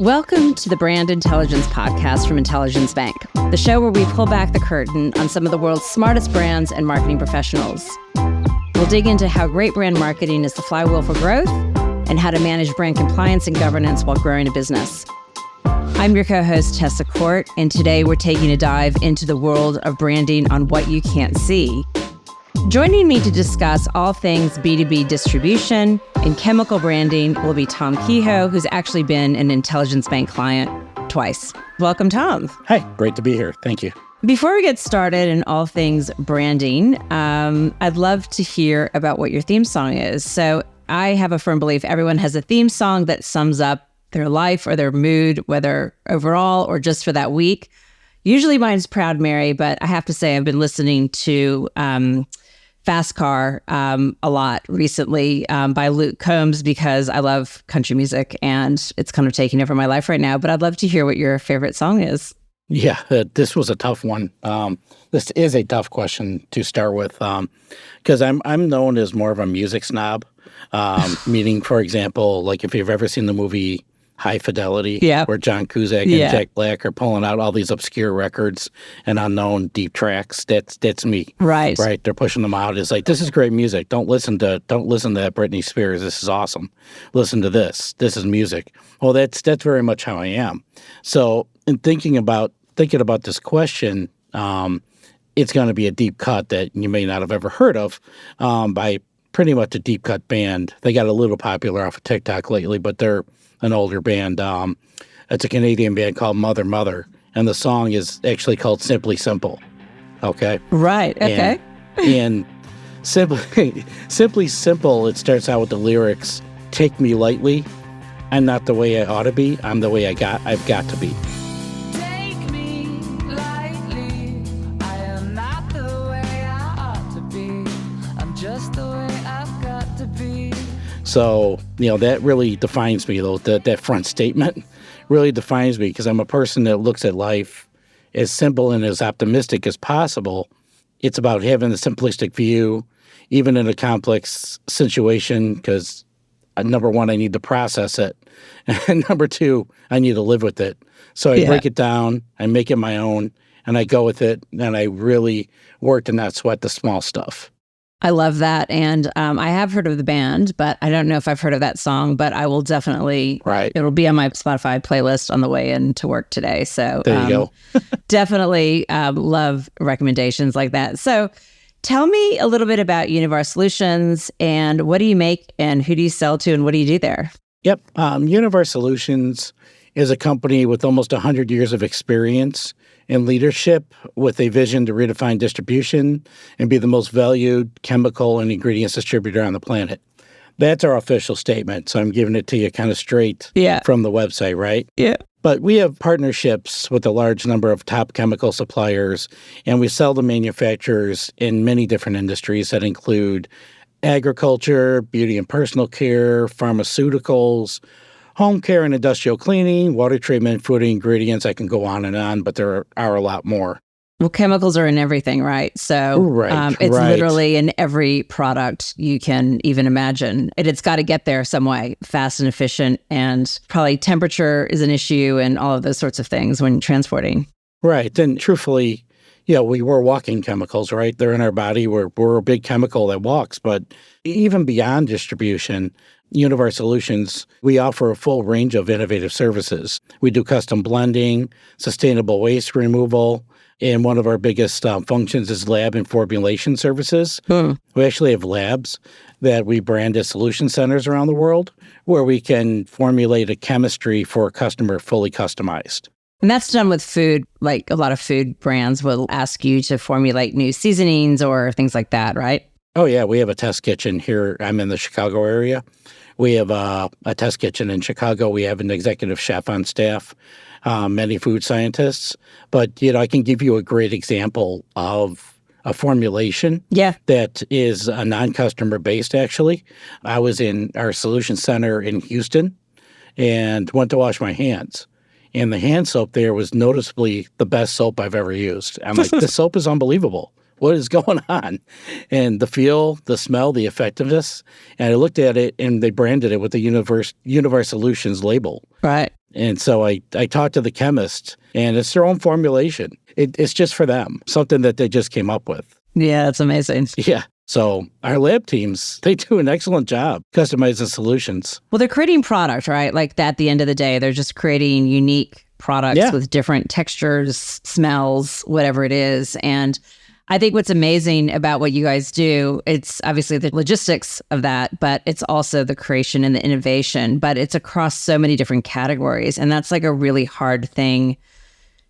Welcome to the Brand Intelligence Podcast from IntelligenceBank, the show where we pull back the curtain on some of the world's smartest brands and marketing professionals. We'll dig into how great brand marketing is the flywheel for growth and how to manage brand compliance and governance while growing a business. I'm your co-host, Tessa Court, and today we're taking a dive into the world of branding on what you can't see. Joining me to discuss all things B2B distribution and chemical branding will be Tom Kehoe, who's actually been an IntelligenceBank client twice. Welcome, Tom. Hi, great to be here. Thank you. Before we get started in all things branding, I'd love to hear about what your theme song is. So I have a firm belief everyone has a theme song that sums up their life or their mood, whether overall or just for that week. Usually mine's Proud Mary, but I have to say I've been listening to Fast Car a lot recently by Luke Combs because I love country music and it's kind of taking over my life right now. But I'd love to hear what your favorite song is. Yeah, this was a tough one. This is a tough question to start with because I'm known as more of a music snob, meaning, for example, like if you've ever seen the movie High Fidelity, where John Cusack and Jack Black are pulling out all these obscure records and unknown deep tracks. That's me. Right. They're pushing them out. It's like, this is great music. Don't listen to that Britney Spears. This is awesome. Listen to this. This is music. Well, that's very much how I am. So in thinking about this question, it's going to be a deep cut that you may not have ever heard of by pretty much a deep cut band. They got a little popular off of TikTok lately, but they're an older band. It's a Canadian band called Mother Mother, and the song is actually called Simply Simple. Okay? Right, okay. And Simply Simple, it starts out with the lyrics, "Take me lightly, I'm not the way I ought to be, I'm the way I've got to be." Take me lightly, I am not the way I ought to be, I'm just the way I've got to be. So, that really defines me, though. That front statement really defines me because I'm a person that looks at life as simple and as optimistic as possible. It's about having a simplistic view, even in a complex situation, because number one, I need to process it. And number two, I need to live with it. So I break it down, I make it my own, and I go with it, and I really work to not sweat the small stuff. I love that. And I have heard of the band, but I don't know if I've heard of that song, but I will definitely, it'll be on my Spotify playlist on the way into work today. So there you go. Definitely love recommendations like that. So tell me a little bit about Univar Solutions and what do you make and who do you sell to and what do you do there? Yep. Univar Solutions is a company with almost 100 years of experience in leadership with a vision to redefine distribution and be the most valued chemical and ingredients distributor on the planet. That's our official statement. So I'm giving it to you kind of straight from the website, right? Yeah. But we have partnerships with a large number of top chemical suppliers, and we sell to manufacturers in many different industries that include agriculture, beauty and personal care, pharmaceuticals, home care and industrial cleaning, water treatment, food ingredients. I can go on, but there are a lot more. Well, chemicals are in everything, right? So it's literally in every product you can even imagine. It's got to get there some way, fast and efficient, and probably temperature is an issue and all of those sorts of things when transporting. Right. And truthfully, we're walking chemicals, right? They're in our body. We're a big chemical that walks. But even beyond distribution, Univar Solutions, we offer a full range of innovative services. We do custom blending, sustainable waste removal, and one of our biggest functions is lab and formulation services. We actually have labs that we brand as solution centers around the world where we can formulate a chemistry for a customer fully customized. And that's done with food, like a lot of food brands will ask you to formulate new seasonings or things like that, right? Oh, yeah. We have a test kitchen here. I'm in the Chicago area. We have a test kitchen in Chicago. We have an executive chef on staff, many food scientists. But, I can give you a great example of a formulation that is a non-customer based, actually. I was in our solution center in Houston and went to wash my hands. And the hand soap there was noticeably the best soap I've ever used. I'm like, this soap is unbelievable. What is going on? And the feel, the smell, the effectiveness. And I looked at it, and they branded it with the Univar Solutions label. Right. And so I talked to the chemist, and it's their own formulation. It's just for them, something that they just came up with. Yeah, it's amazing. Yeah. So our lab teams, they do an excellent job customizing solutions. Well, they're creating product, right? Like at the end of the day, they're just creating unique products with different textures, smells, whatever it is. And I think what's amazing about what you guys do, it's obviously the logistics of that, but it's also the creation and the innovation, but it's across so many different categories. And that's like a really hard thing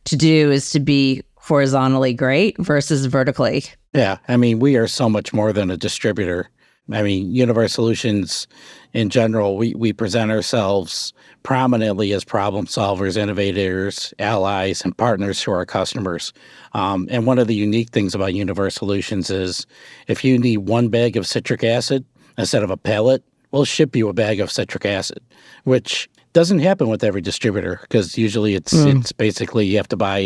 to do, is to be horizontally great versus vertically. Yeah. I mean, we are so much more than a distributor. I mean, Univar Solutions in general, we present ourselves prominently as problem solvers, innovators, allies, and partners to our customers. And one of the unique things about Univar Solutions is if you need one bag of citric acid instead of a pallet, we'll ship you a bag of citric acid, which doesn't happen with every distributor, because usually it's basically you have to buy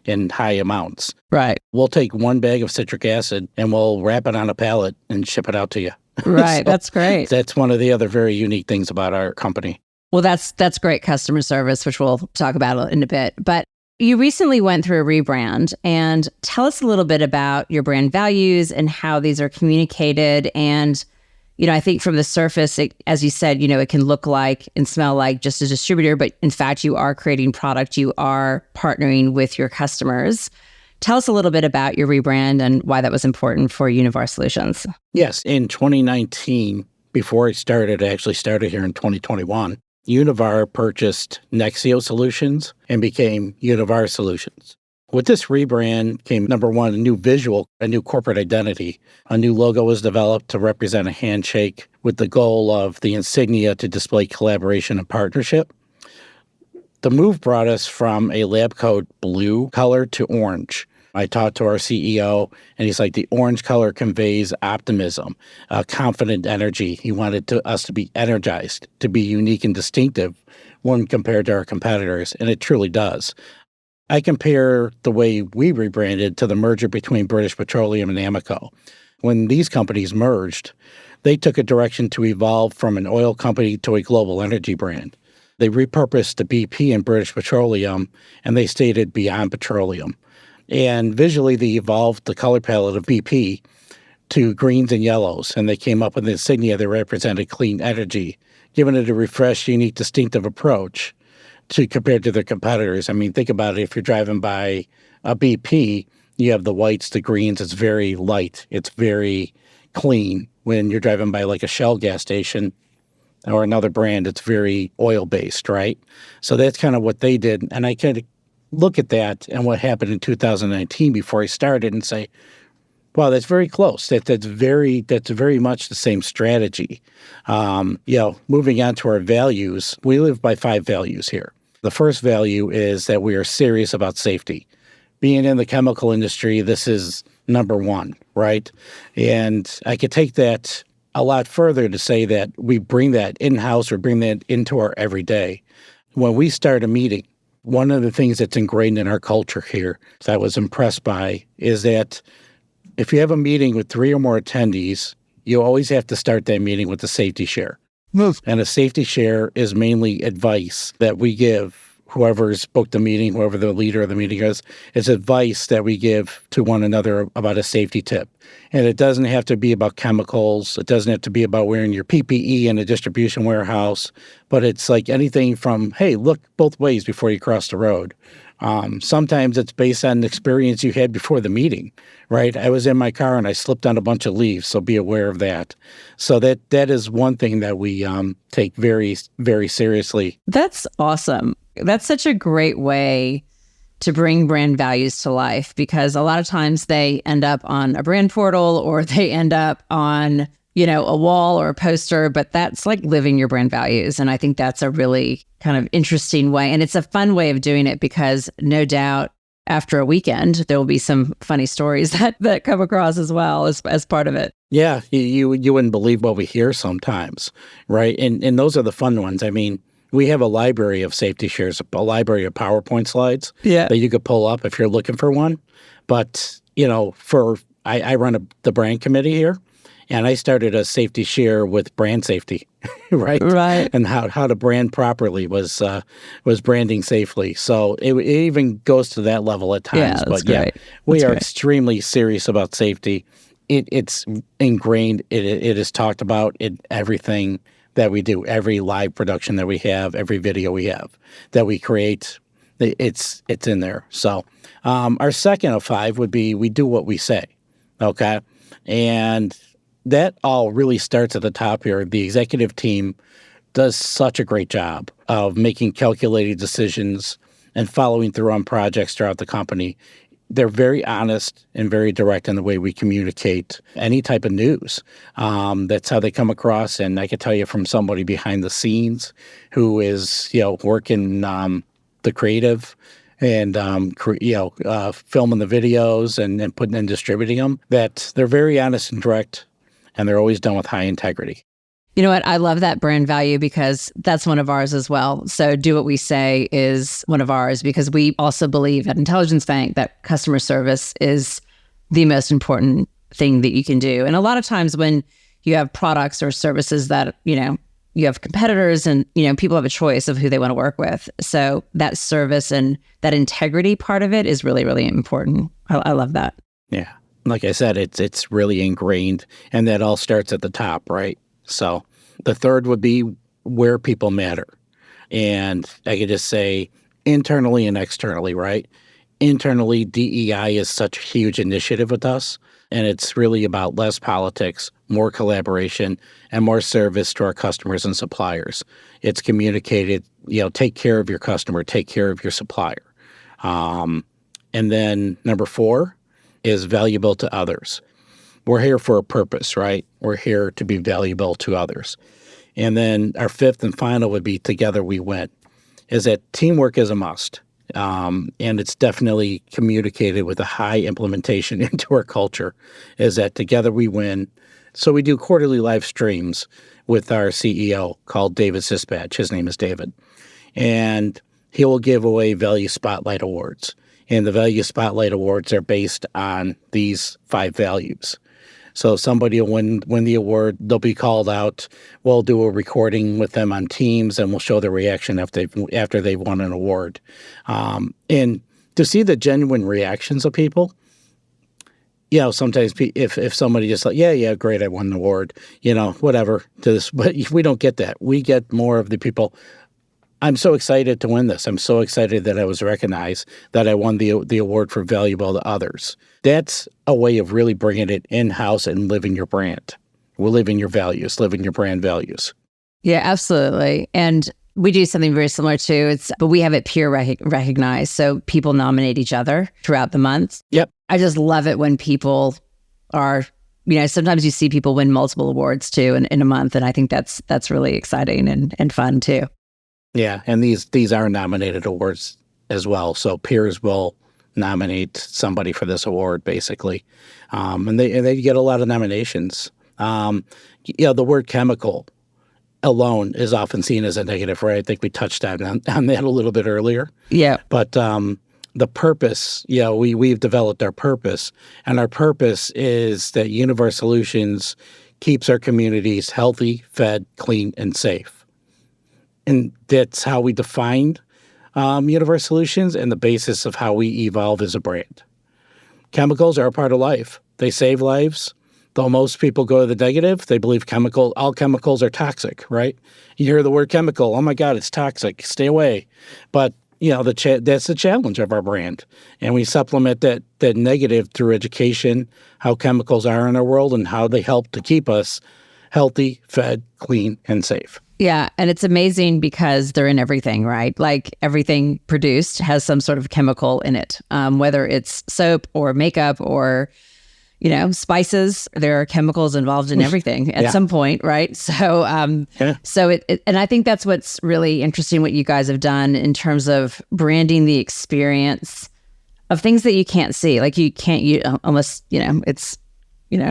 in high amounts. Right. We'll take one bag of citric acid and we'll wrap it on a pallet and ship it out to you. Right. So that's great. That's one of the other very unique things about our company. Well, that's great customer service, which we'll talk about in a bit. But you recently went through a rebrand, and tell us a little bit about your brand values and how these are communicated. And I think from the surface, as you said, it can look like and smell like just a distributor, but in fact, you are creating product, you are partnering with your customers. Tell us a little bit about your rebrand and why that was important for Univar Solutions. Yes, in 2019, before I actually started here in 2021, Univar purchased Nexio Solutions and became Univar Solutions. With this rebrand came, number one, a new visual, a new corporate identity. A new logo was developed to represent a handshake with the goal of the insignia to display collaboration and partnership. The move brought us from a lab coat blue color to orange. I talked to our CEO, and he's like, the orange color conveys optimism, confident energy. He wanted us to be energized, to be unique and distinctive when compared to our competitors, and it truly does. I compare the way we rebranded to the merger between British Petroleum and Amoco. When these companies merged, they took a direction to evolve from an oil company to a global energy brand. They repurposed the BP and British Petroleum, and they stated Beyond Petroleum. And visually, they evolved the color palette of BP to greens and yellows, and they came up with an insignia that represented clean energy, giving it a refreshed, unique, distinctive approach compared to their competitors. I mean, think about it. If you're driving by a BP, you have the whites, the greens. It's very light. It's very clean. When you're driving by like a Shell gas station or another brand, it's very oil-based, right? So that's kind of what they did. And I kind of look at that and what happened in 2019 before I started and say, wow, that's very close. That's very much the same strategy. Moving on to our values, we live by 5 values here. The first value is that we are serious about safety. Being in the chemical industry, this is number one, right? And I could take that a lot further to say that we bring that in-house or bring that into our everyday. When we start a meeting, one of the things that's ingrained in our culture here that I was impressed by is that if you have a meeting with 3 or more attendees, you always have to start that meeting with a safety share. And a safety share is mainly advice that we give whoever's booked the meeting, whoever the leader of the meeting is. It's advice that we give to one another about a safety tip. And it doesn't have to be about chemicals. It doesn't have to be about wearing your PPE in a distribution warehouse. But it's like anything from, hey, look both ways before you cross the road. Sometimes it's based on the experience you had before the meeting, right? I was in my car and I slipped on a bunch of leaves, so be aware of that. So that is one thing that we take very, very seriously. That's awesome. That's such a great way to bring brand values to life, because a lot of times they end up on a brand portal or they end up on, a wall or a poster, but that's like living your brand values. And I think that's a really kind of interesting way. And it's a fun way of doing it because no doubt after a weekend, there will be some funny stories that come across as well as part of it. Yeah, you wouldn't believe what we hear sometimes, right? And those are the fun ones. I mean, we have a library of safety shares, a library of PowerPoint slides that you could pull up if you're looking for one. But, I run the brand committee here. And I started a safety share with brand safety, right? Right. And how to brand properly was branding safely. So it even goes to that level at times. Yeah, that's But yeah, great. we That's are great. extremely serious about safety. It's ingrained. It is talked about in everything that we do, every live production that we have, every video we have that we create. It's in there. So our second of 5 would be we do what we say. Okay, and that all really starts at the top here. The executive team does such a great job of making calculated decisions and following through on projects throughout the company. They're very honest and very direct in the way we communicate any type of news. That's how they come across. And I can tell you from somebody behind the scenes who is, working the creative and filming the videos and putting and distributing them, that they're very honest and direct, and they're always done with high integrity. You know what? I love that brand value because that's one of ours as well. So do what we say is one of ours because we also believe at Intelligence Bank that customer service is the most important thing that you can do. And a lot of times when you have products or services that, you have competitors and, people have a choice of who they want to work with. So that service and that integrity part of it is really, really important. I love that. Yeah. Like I said, it's really ingrained, and that all starts at the top, right? So the third would be where people matter. And I could just say internally and externally, right? Internally, DEI is such a huge initiative with us, and it's really about less politics, more collaboration, and more service to our customers and suppliers. It's communicated, take care of your customer, take care of your supplier. And then number 4 is valuable to others. We're here for a purpose, right? We're here to be valuable to others. And then our 5th and final would be together we win, is that teamwork is a must. And it's definitely communicated with a high implementation into our culture, is that together we win. So we do quarterly live streams with our CEO called David Sispatch. His name is David. And he will give away Value Spotlight Awards. And the Value Spotlight Awards are based on these 5 values. So somebody will win the award. They'll be called out. We'll do a recording with them on Teams, and we'll show their reaction after they've won an award. And to see the genuine reactions of people, sometimes if somebody just like, yeah, great, I won an award, whatever. But we don't get that. We get more of the people. I'm so excited to win this. I'm so excited that I was recognized, that I won the award for valuable to others. That's a way of really bringing it in-house and living your brand. We're living your values, living your brand values. Yeah, absolutely. And we do something very similar too. But we have it peer recognized. So people nominate each other throughout the month. Yep. I just love it when people are, sometimes you see people win multiple awards too in a month. And I think that's really exciting and fun too. Yeah, and these are nominated awards as well. So peers will nominate somebody for this award, basically, and they get a lot of nominations. The word chemical alone is often seen as a negative, right? I think we touched on that a little bit earlier. Yeah, but the purpose, we've developed our purpose, and our purpose is that Univar Solutions keeps our communities healthy, fed, clean, and safe. And that's how we defined Univar Solutions and the basis of how we evolve as a brand. Chemicals are a part of life. They save lives. Though most people go to the negative, they believe all chemicals are toxic, right? You hear the word chemical, oh my God, it's toxic, stay away. But, that's the challenge of our brand. And we supplement that negative through education, how chemicals are in our world and how they help to keep us healthy, fed, clean, and safe. Yeah. And it's amazing because they're in everything, right? Like everything produced has some sort of chemical in it, whether it's soap or makeup or, spices. There are chemicals involved in everything at some point, right? So, and I think that's what's really interesting, what you guys have done in terms of branding the experience of things that you can't see. Like you can't, unless, it's,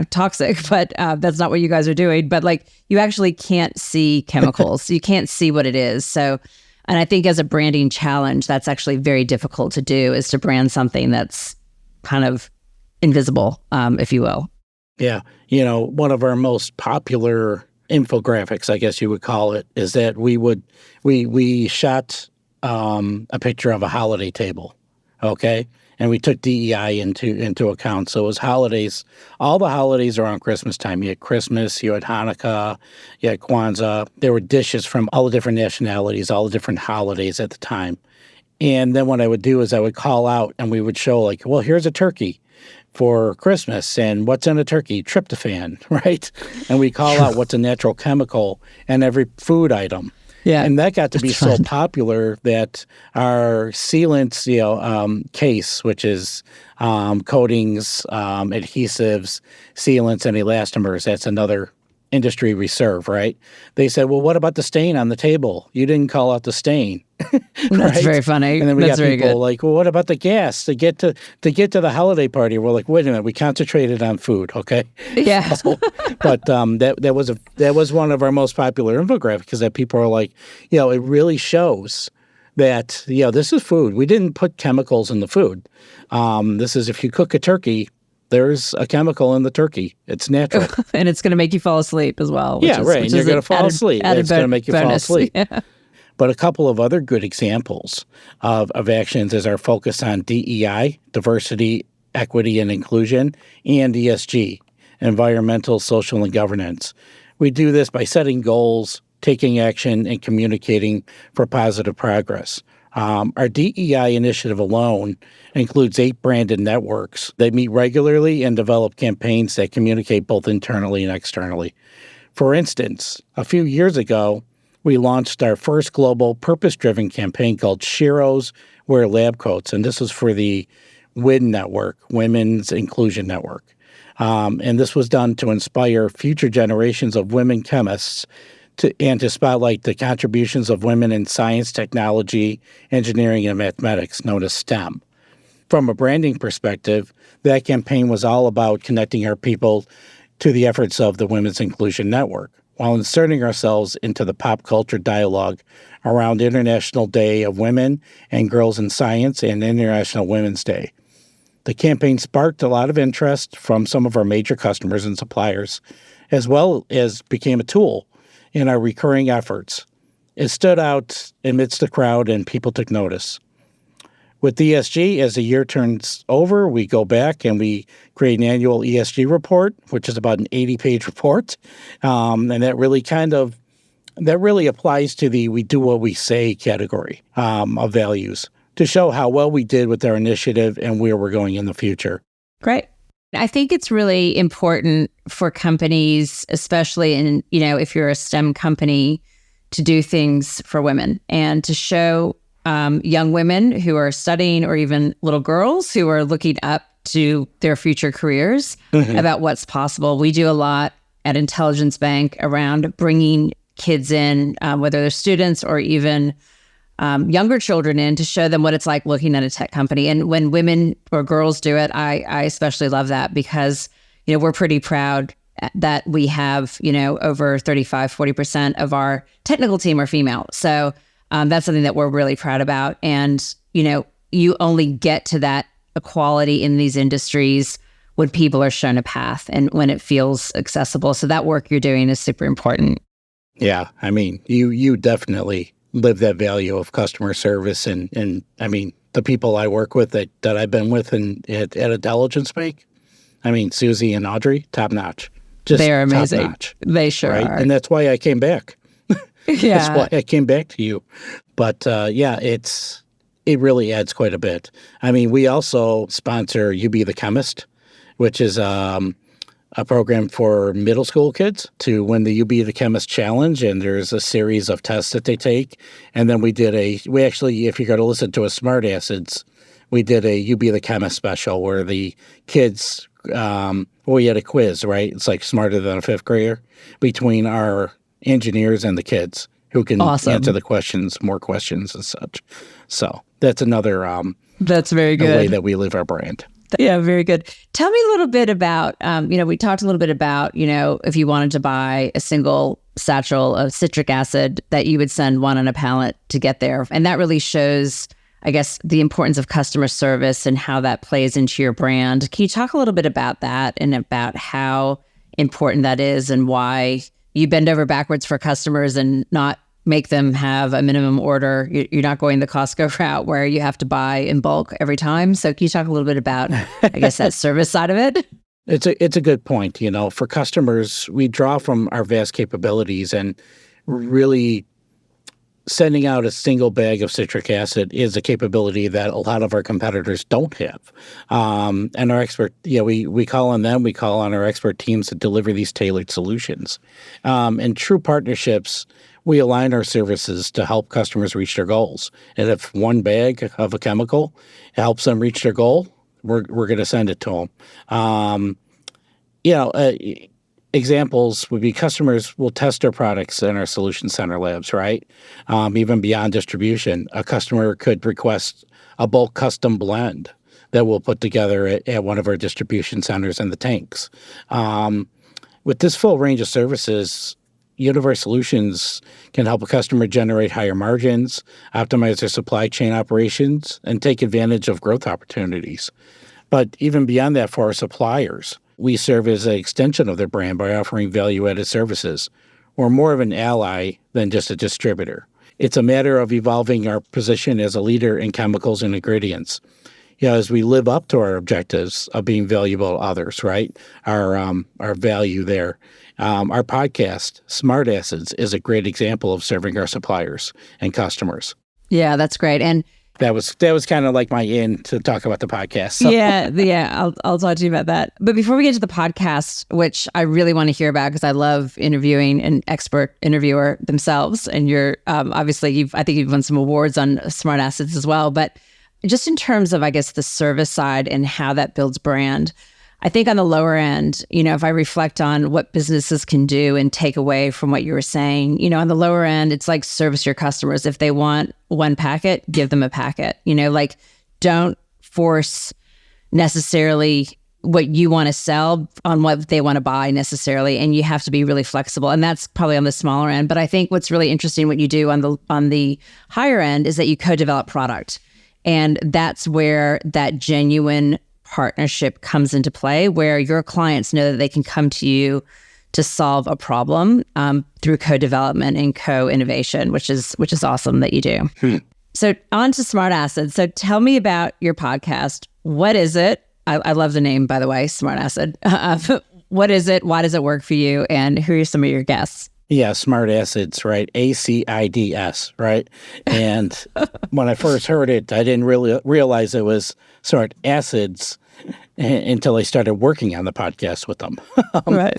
toxic, but that's not what you guys are doing. But like you actually can't see chemicals. You can't see what it is. So, and I think as a branding challenge, that's actually very difficult to do, is to brand something that's kind of invisible, if you will. Yeah. One of our most popular infographics, I guess you would call it, is that we shot a picture of a holiday table, okay? And we took DEI into account. So it was holidays. All the holidays around Christmas time. You had Christmas, you had Hanukkah, you had Kwanzaa. There were dishes from all the different nationalities, all the different holidays at the time. And then what I would do is I would call out and we would show like, well, here's a turkey for Christmas, and what's in a turkey? Tryptophan, right? And we call out what's a natural chemical in every food item. Yeah. And that got to be so popular that our sealants, case, which is coatings, adhesives, sealants, and elastomers, that's another industry we serve, right? They said, well, what about the stain on the table? You didn't call out the stain. That's right? very funny. And then we That's got very people good. like, well, what about the gas to get to the holiday party? We're like, wait a minute, we concentrated on food, okay? Yeah. But that was one of our most popular infographics because that people are like, it really shows that this is food. We didn't put chemicals in the food. This is if you cook a turkey, there's a chemical in the turkey. It's natural. And it's going to make you fall asleep as well. Right. And you're going to fall asleep. It's going to make you fall asleep. Yeah. But a couple of other good examples of actions is our focus on DEI, diversity, equity, and inclusion, and ESG, environmental, social, and governance. We do this by setting goals, taking action, and communicating for positive progress. Our DEI initiative alone includes 8 branded networks. They meet regularly and develop campaigns that communicate both internally and externally. For instance, a few years ago, we launched our first global purpose-driven campaign called Sheroes Wear Lab Coats, and this was for the WIN network, Women's Inclusion Network. And this was done to inspire future generations of women chemists to spotlight the contributions of women in science, technology, engineering, and mathematics, known as STEM. From a branding perspective, that campaign was all about connecting our people to the efforts of the Women's Inclusion Network, while inserting ourselves into the pop culture dialogue around International Day of Women and Girls in Science and International Women's Day. The campaign sparked a lot of interest from some of our major customers and suppliers, as well as became a tool in our recurring efforts. It stood out amidst the crowd and people took notice. With ESG, as the year turns over, we go back and we create an annual ESG report, which is about an 80-page report. And that really applies to the we do what we say category of values to show how well we did with our initiative and where we're going in the future. Great. I think it's really important for companies, especially in, if you're a STEM company, to do things for women and to show young women who are studying or even little girls who are looking up to their future careers about what's possible. We do a lot at IntelligenceBank around bringing kids in, whether they're students or even younger children in, to show them what it's like looking at a tech company. And when women or girls do it, I especially love that because, we're pretty proud that we have, over 35-40% of our technical team are female. So that's something that we're really proud about. And, you only get to that equality in these industries when people are shown a path and when it feels accessible. So that work you're doing is super important. Yeah. I mean, you definitely live that value of customer service. And I mean, the people I work with that I've been with at IntelligenceBank, I mean, Susie and Audrey, top notch. Just they're amazing. Top notch. They sure are. And that's why I came back. Yeah. That's why I came back to you. But it really adds quite a bit. I mean, we also sponsor You Be the Chemist, which is a program for middle school kids to win the You Be the Chemist challenge. And there's a series of tests that they take. And then we actually, if you're going to listen to a Smart Acids, we did a You Be the Chemist special where the kids, we had a quiz, right? It's like Smarter Than a Fifth Grader between our engineers and the kids who can answer the questions, more questions and such. So that's another that's very good way that we live our brand. Yeah, very good. Tell me a little bit about, we talked a little bit about, if you wanted to buy a single satchel of citric acid, that you would send one on a pallet to get there. And that really shows I guess, the importance of customer service and how that plays into your brand. Can you talk a little bit about that and about how important that is and why you bend over backwards for customers and not make them have a minimum order? You're not going the Costco route where you have to buy in bulk every time. So can you talk a little bit about, I guess, that service side of it? It's a good point. For customers, we draw from our vast capabilities, and really sending out a single bag of citric acid is a capability that a lot of our competitors don't have. And our expert, we call on them, we call on our expert teams to deliver these tailored solutions. In true partnerships, we align our services to help customers reach their goals. And if one bag of a chemical helps them reach their goal, we're going to send it to them. Examples would be customers will test their products in our solution center labs, right? Even beyond distribution, a customer could request a bulk custom blend that we'll put together at one of our distribution centers in the tanks. With this full range of services, Univar Solutions can help a customer generate higher margins, optimize their supply chain operations, and take advantage of growth opportunities. But even beyond that, for our suppliers, we serve as an extension of their brand by offering value-added services. We're more of an ally than just a distributor. It's a matter of evolving our position as a leader in chemicals and ingredients. As we live up to our objectives of being valuable to others, right? Our value there. Our podcast, Smart Acids, is a great example of serving our suppliers and customers. Yeah, that's great. And that was kind of like my in to talk about the podcast. So. Yeah. I'll talk to you about that. But before we get to the podcast, which I really want to hear about because I love interviewing an expert interviewer themselves, and you're obviously I think you've won some awards on Smart Acids as well. But just in terms of, I guess, the service side and how that builds brand, I think on the lower end, if I reflect on what businesses can do and take away from what you were saying, on the lower end, it's like service your customers. If they want one packet, give them a packet. Don't force necessarily what you want to sell on what they want to buy necessarily. And you have to be really flexible. And that's probably on the smaller end. But I think what's really interesting, what you do on the higher end, is that you co-develop product. And that's where that genuine partnership comes into play, where your clients know that they can come to you to solve a problem through co-development and co-innovation, which is awesome that you do. So on to Smart Acid. So tell me about your podcast. What is it? I love the name, by the way, Smart Acid. What is it? Why does it work for you? And who are some of your guests? Yeah, Smart Acids, right? ACIDS, right? And when I first heard it, I didn't really realize it was Smart Acids until I started working on the podcast with them. Right.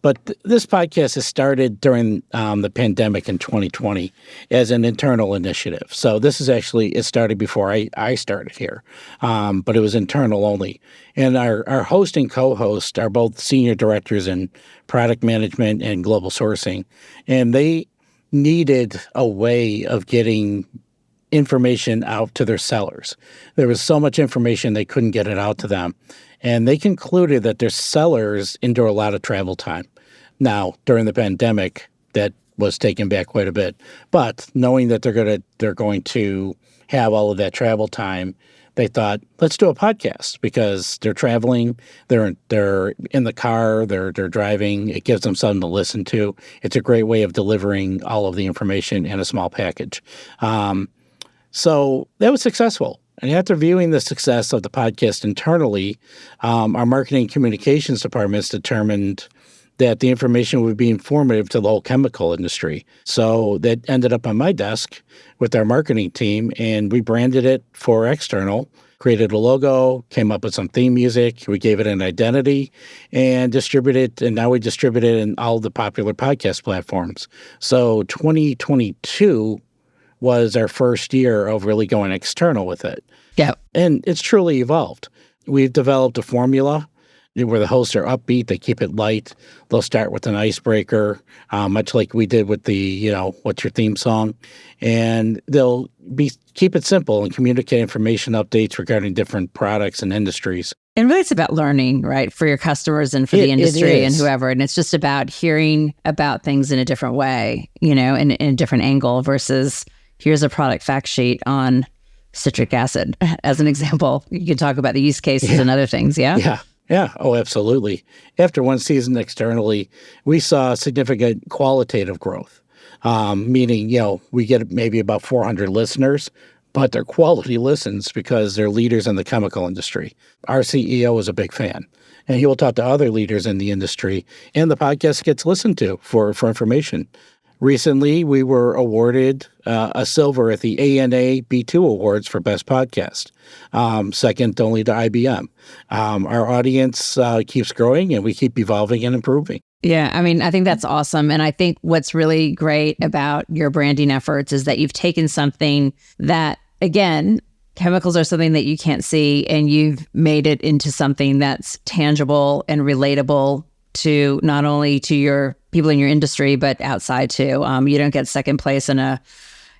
But this podcast has started during the pandemic in 2020 as an internal initiative. So this is actually, it started before I started here, but it was internal only. And our host and co-host are both senior directors in product management and global sourcing. And they needed a way of getting information out to their sellers. There was so much information they couldn't get it out to them. And they concluded that their sellers endure a lot of travel time. Now, during the pandemic, that was taken back quite a bit. But knowing that they're going to have all of that travel time, they thought, let's do a podcast, because they're traveling, they're in the car, they're driving. It gives them something to listen to. It's a great way of delivering all of the information in a small package. So that was successful. And after viewing the success of the podcast internally, our marketing communications departments determined that the information would be informative to the whole chemical industry. So that ended up on my desk with our marketing team, and we branded it for external, created a logo, came up with some theme music, we gave it an identity, and distributed, and now we distribute it in all the popular podcast platforms. So 2022 was our first year of really going external with it. Yeah. And it's truly evolved. We've developed a formula where the hosts are upbeat, they keep it light. They'll start with an icebreaker, much like we did with the, what's your theme song? And they'll keep it simple and communicate information updates regarding different products and industries. And really it's about learning, right, for your customers and for the industry and whoever. And it's just about hearing about things in a different way, in a different angle versus here's a product fact sheet on citric acid as an example. You can talk about the use cases and other things, yeah? Yeah. Yeah. Oh, absolutely. After one season externally, we saw significant qualitative growth, meaning, we get maybe about 400 listeners, but they're quality listens because they're leaders in the chemical industry. Our CEO is a big fan, and he will talk to other leaders in the industry, and the podcast gets listened to for information. Recently, we were awarded a silver at the ANA B2 Awards for Best Podcast, second only to IBM. Our audience keeps growing, and we keep evolving and improving. Yeah, I mean, I think that's awesome. And I think what's really great about your branding efforts is that you've taken something that, again, chemicals are something that you can't see, and you've made it into something that's tangible and relatable to not only to your people in your industry, but outside too. You don't get second place in a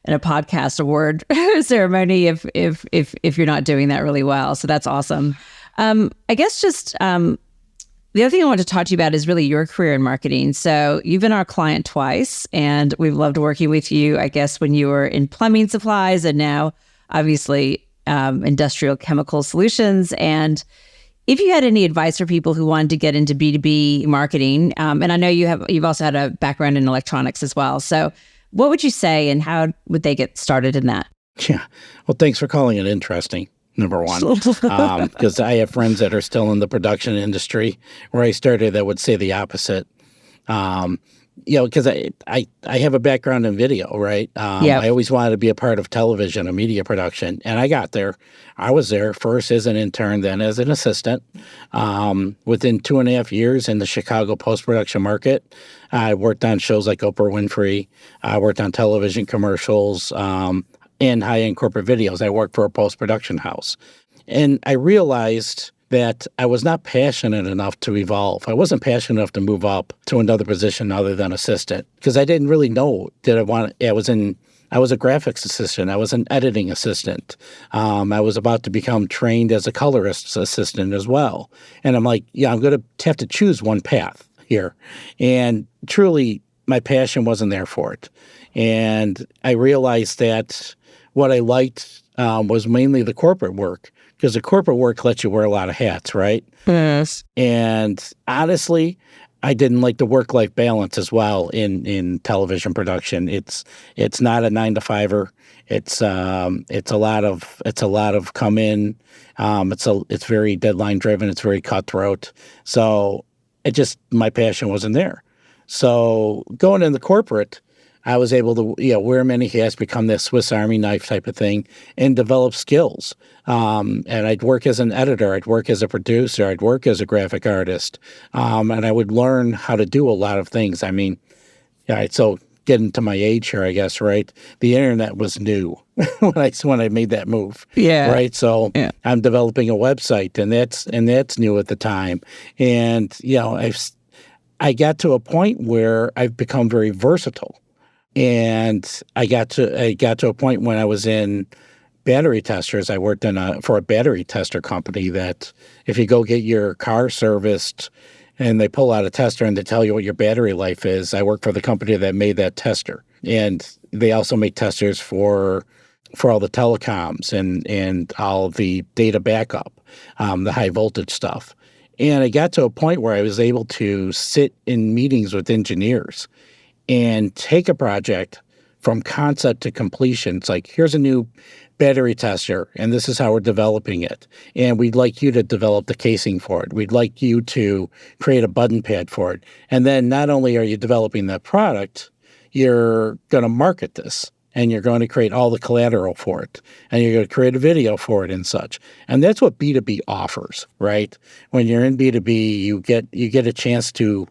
podcast award ceremony if you're not doing that really well. So that's awesome. I guess just the other thing I want to talk to you about is really your career in marketing. So you've been our client twice, and we've loved working with you, I guess, when you were in plumbing supplies, and now obviously industrial chemical solutions. And if you had any advice for people who wanted to get into B2B marketing, and I know you've also had a background in electronics as well. So what would you say, and how would they get started in that? Yeah. Well, thanks for calling it interesting, number one, because I have friends that are still in the production industry where I started that would say the opposite. Because I have a background in video, right? I always wanted to be a part of television and media production, and I got there. I was there first as an intern, then as an assistant. Within 2.5 years in the Chicago post-production market, I worked on shows like Oprah Winfrey. I worked on television commercials and high-end corporate videos. I worked for a post-production house. And I realized that I was not passionate enough to evolve. I wasn't passionate enough to move up to another position other than assistant, because I didn't really know I was a graphics assistant. I was an editing assistant. I was about to become trained as a colorist assistant as well. And I'm like, I'm going to have to choose one path here. And truly, my passion wasn't there for it. And I realized that what I liked was mainly the corporate work, because the corporate work lets you wear a lot of hats, right? Yes. And honestly, I didn't like the work-life balance as well in television production. It's not a 9-to-5er. It's a lot of come in. It's very deadline driven. It's very cutthroat. So my passion wasn't there. So going in the corporate, I was able to wear many hats, become that Swiss Army knife type of thing, and develop skills. And I'd work as an editor, I'd work as a producer, I'd work as a graphic artist, and I would learn how to do a lot of things. I mean, so getting to my age here, I guess, right? The internet was new when I made that move. Yeah. Right. So I'm developing a website, and that's new at the time. And I got to a point where I've become very versatile. And I got to a point when I was in battery testers. I worked for a battery tester company that if you go get your car serviced and they pull out a tester and they tell you what your battery life is, I worked for the company that made that tester. And they also make testers for all the telecoms and all the data backup, the high voltage stuff. And I got to a point where I was able to sit in meetings with engineers and take a project from concept to completion. It's like, here's a new battery tester, and this is how we're developing it. And we'd like you to develop the casing for it. We'd like you to create a button pad for it. And then not only are you developing that product, you're going to market this, and you're going to create all the collateral for it, and you're going to create a video for it and such. And that's what B2B offers, right? When you're in B2B, you get a chance to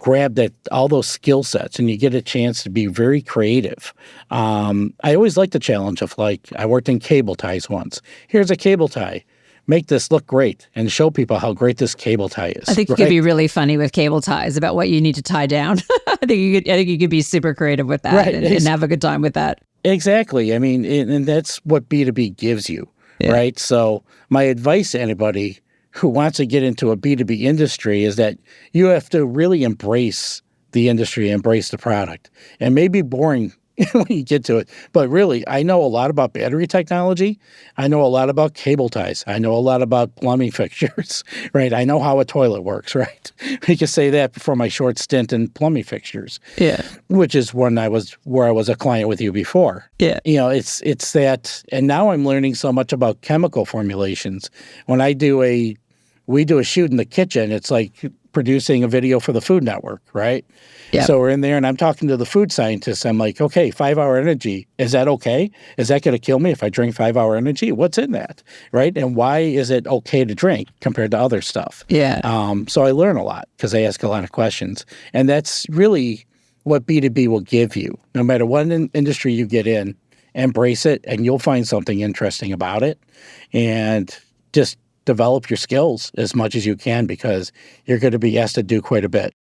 grab all those skill sets, and you get a chance to be very creative. I always like the challenge of, like, I worked in cable ties once. Here's a cable tie. Make this look great and show people how great this cable tie is. I think you could be really funny with cable ties about what you need to tie down. I think you could be super creative with that, right, and have a good time with that. Exactly. I mean, and that's what B2B gives you, right? So my advice to anybody who wants to get into a B2B industry is that you have to really embrace the industry, embrace the product. And maybe boring when you get to it. But really, I know a lot about battery technology. I know a lot about cable ties. I know a lot about plumbing fixtures, right? I know how a toilet works, right? You can say that for my short stint in plumbing fixtures. Yeah. Which is where I was a client with you before. Yeah. It's that, and now I'm learning so much about chemical formulations. When we do a shoot in the kitchen, it's like producing a video for the Food Network, right? Yep. So we're in there and I'm talking to the food scientists. I'm like, okay, 5-hour energy. Is that okay? Is that going to kill me if I drink 5-hour energy? What's in that, right? And why is it okay to drink compared to other stuff? Yeah. So I learn a lot because I ask a lot of questions. And that's really what B2B will give you. No matter what industry you get in, embrace it and you'll find something interesting about it. And just develop your skills as much as you can because you're going to be asked to do quite a bit.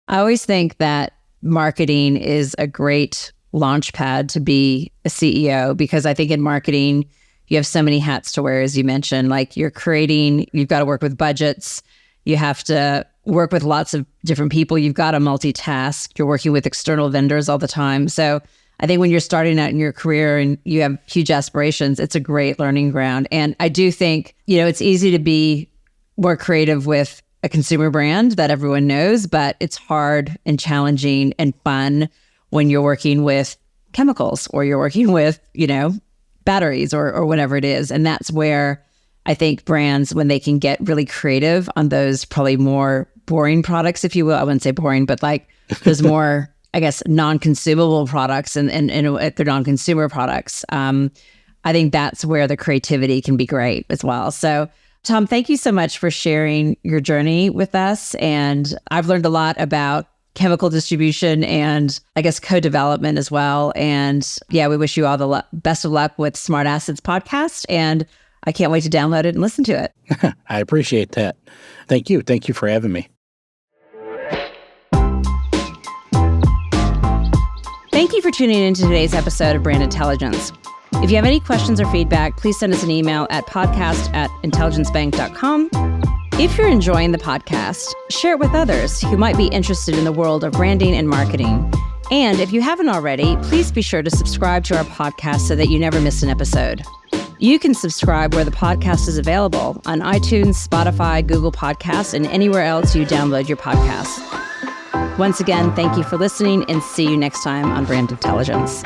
I always think that marketing is a great launch pad to be a CEO because I think in marketing, you have so many hats to wear, as you mentioned. Like you've got to work with budgets. You have to work with lots of different people. You've got to multitask. You're working with external vendors all the time. So I think when you're starting out in your career and you have huge aspirations, it's a great learning ground. And I do think, it's easy to be more creative with a consumer brand that everyone knows, but it's hard and challenging and fun when you're working with chemicals or you're working with, batteries or whatever it is. And that's where I think brands, when they can get really creative on those probably more boring products, if you will, I wouldn't say boring, but like those more, I guess, non-consumable products and they're non-consumer products. I think that's where the creativity can be great as well. So Tom, thank you so much for sharing your journey with us. And I've learned a lot about chemical distribution and I guess co-development as well. And yeah, we wish you all the best of luck with Smart Assets podcast. And I can't wait to download it and listen to it. I appreciate that. Thank you. Thank you for having me. Thank you for tuning in to today's episode of Brand Intelligence. If you have any questions or feedback, please send us an email at podcast@intelligencebank.com. If you're enjoying the podcast, share it with others who might be interested in the world of branding and marketing. And if you haven't already, please be sure to subscribe to our podcast so that you never miss an episode. You can subscribe where the podcast is available on iTunes, Spotify, Google Podcasts, and anywhere else you download your podcasts. Once again, thank you for listening and see you next time on Brand Intelligence.